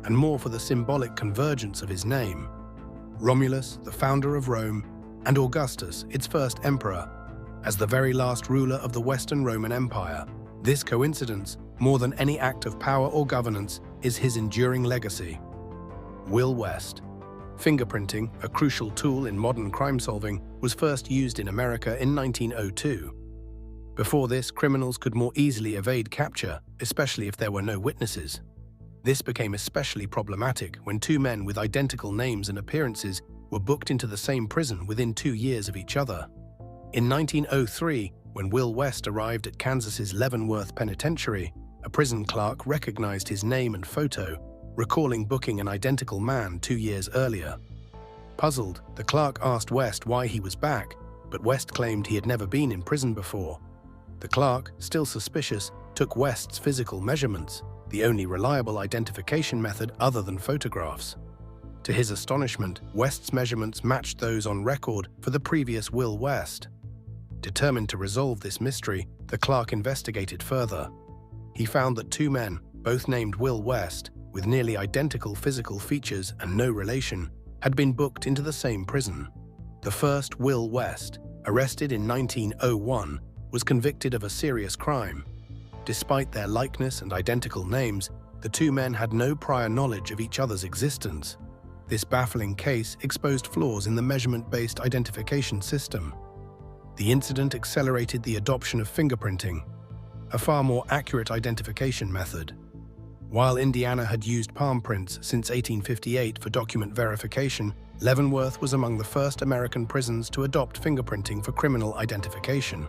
and more for the symbolic convergence of his name. Romulus, the founder of Rome, and Augustus, its first emperor, as the very last ruler of the Western Roman Empire. This coincidence, more than any act of power or governance, is his enduring legacy. Will West. Fingerprinting, a crucial tool in modern crime solving, was first used in America in 1902. Before this, criminals could more easily evade capture, especially if there were no witnesses. This became especially problematic when two men with identical names and appearances were booked into the same prison within 2 years of each other. In 1903, when Will West arrived at Kansas's Leavenworth Penitentiary, a prison clerk recognized his name and photo, recalling booking an identical man 2 years earlier. Puzzled, the clerk asked West why he was back, but West claimed he had never been in prison before. The clerk, still suspicious, took West's physical measurements, the only reliable identification method other than photographs. To his astonishment, West's measurements matched those on record for the previous Will West. Determined to resolve this mystery, the clerk investigated further. He found that two men, both named Will West, with nearly identical physical features and no relation, had been booked into the same prison. The first, Will West, arrested in 1901, was convicted of a serious crime. Despite their likeness and identical names, the two men had no prior knowledge of each other's existence. This baffling case exposed flaws in the measurement-based identification system. The incident accelerated the adoption of fingerprinting, a far more accurate identification method. While Indiana had used palm prints since 1858 for document verification, Leavenworth was among the first American prisons to adopt fingerprinting for criminal identification.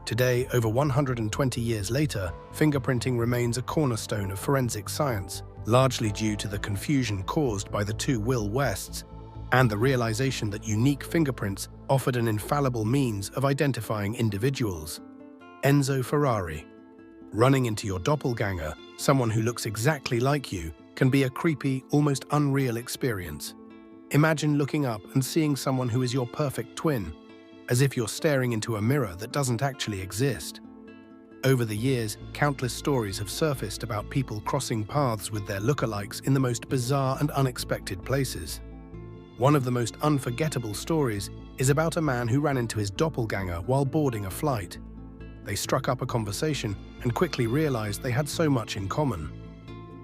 Today, over 120 years later, fingerprinting remains a cornerstone of forensic science, largely due to the confusion caused by the two Will Wests and the realization that unique fingerprints offered an infallible means of identifying individuals. Enzo Ferrari. Running into your doppelganger, someone who looks exactly like you, can be a creepy, almost unreal experience. Imagine looking up and seeing someone who is your perfect twin, as if you're staring into a mirror that doesn't actually exist. Over the years, countless stories have surfaced about people crossing paths with their lookalikes in the most bizarre and unexpected places. One of the most unforgettable stories is about a man who ran into his doppelganger while boarding a flight. They struck up a conversation and quickly realized they had so much in common.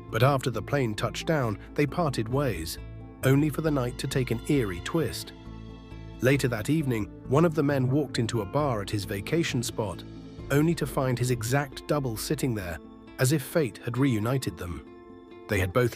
But after the plane touched down, they parted ways, only for the night to take an eerie twist. Later that evening, one of the men walked into a bar at his vacation spot, only to find his exact double sitting there, as if fate had reunited them. They had both left